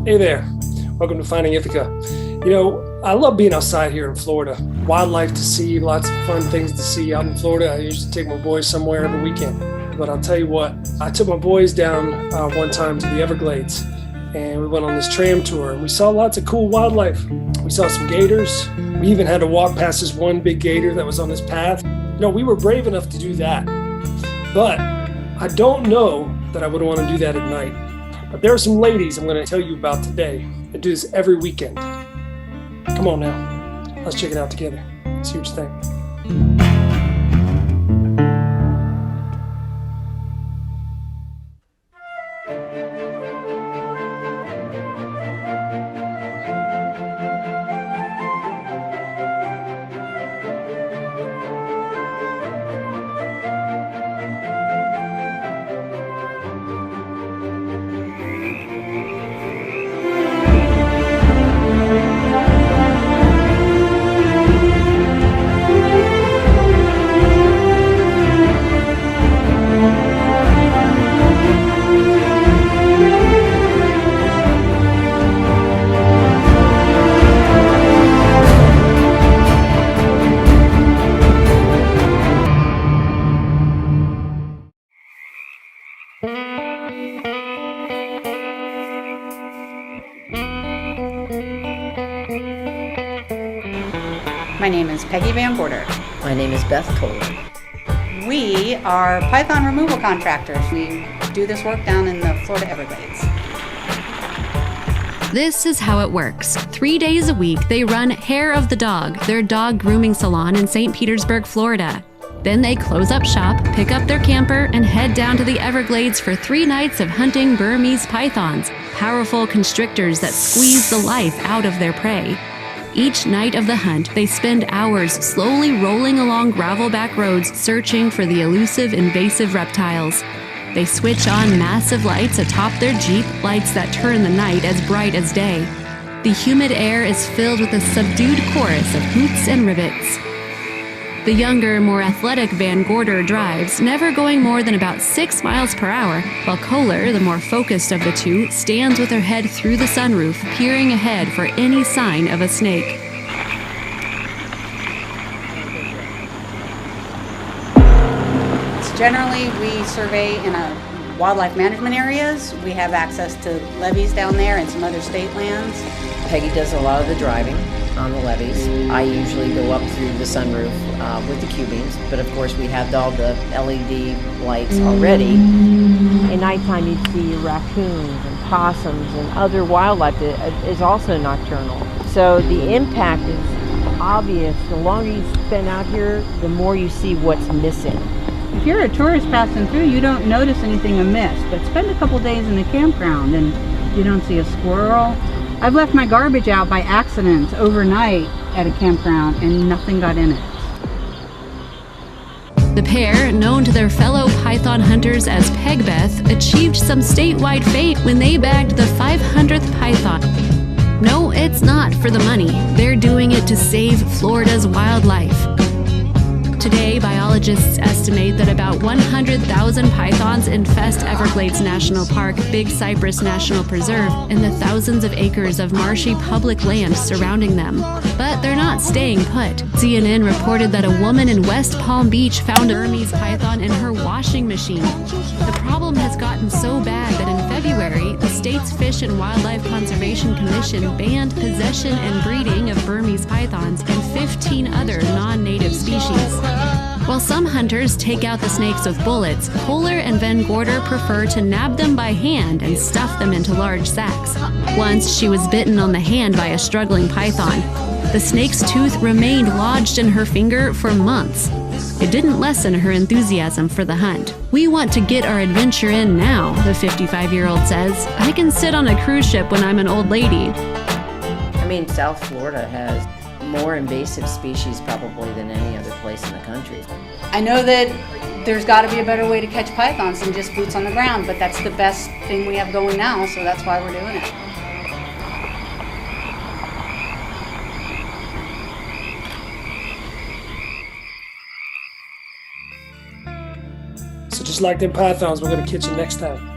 Hey there, welcome to Finding Ithaca. I love being outside here in Florida. Wildlife to see, lots of fun things to see out in Florida. I usually take my boys somewhere every weekend. But I'll tell you what, I took my boys down one time to the Everglades and we went on this tram tour and we saw lots of cool wildlife. We saw some gators. We even had to walk past this one big gator that was on this path. We were brave enough to do that. But I don't know that I would want to do that at night. But there are some ladies I'm going to tell you about today that do this every weekend. Come on now, let's check it out together. See what you think. My name is Peggy Van Gorder. My name is Beth Kohler. We are python removal contractors. We do this work down in the Florida Everglades. This is how it works. 3 days a week, they run Hair of the Dog, their dog grooming salon in St. Petersburg, Florida. Then they close up shop, pick up their camper, and head down to the Everglades for 3 nights of hunting Burmese pythons, powerful constrictors that squeeze the life out of their prey. Each night of the hunt, they spend hours slowly rolling along gravel back roads searching for the elusive invasive reptiles. They switch on massive lights atop their Jeep, lights that turn the night as bright as day. The humid air is filled with a subdued chorus of hoots and rivets. The younger, more athletic Van Gorder drives, never going more than about 6 miles per hour, while Kohler, the more focused of the two, stands with her head through the sunroof, peering ahead for any sign of a snake. Generally, we survey in our wildlife management areas. We have access to levees down there and some other state lands. Peggy does a lot of the driving on the levees. I usually go up through the sunroof with the Q-beams, but of course we have all the LED lights already. At nighttime you'd see raccoons and possums and other wildlife that is also nocturnal. So the impact is obvious. The longer you spend out here, the more you see what's missing. If you're a tourist passing through, you don't notice anything amiss, but spend a couple days in the campground and you don't see a squirrel. I've left my garbage out by accident overnight at a campground and nothing got in it. The pair, known to their fellow python hunters as Pegbeth, achieved some statewide fame when they bagged the 500th python. No, it's not for the money. They're doing it to save Florida's wildlife. Today, biologists estimate that about 100,000 pythons infest Everglades National Park, Big Cypress National Preserve, and the thousands of acres of marshy public land surrounding them. But they're not staying put. CNN reported that a woman in West Palm Beach found a Burmese python in her washing machine. The problem has gotten so bad that in February, the state's Fish and Wildlife Conservation Commission banned possession and breeding of Burmese pythons and 15 other non-native species. While some hunters take out the snakes with bullets, Kohler and Van Gorder prefer to nab them by hand and stuff them into large sacks. Once she was bitten on the hand by a struggling python. The snake's tooth remained lodged in her finger for months. It didn't lessen her enthusiasm for the hunt. "We want to get our adventure in now," the 55-year-old says. "I can sit on a cruise ship when I'm an old lady." I mean, South Florida has more invasive species probably than any other place in the country. I know that there's got to be a better way to catch pythons than just boots on the ground, but that's the best thing we have going now, so that's why we're doing it. So just like them pythons, we're going to catch you next time.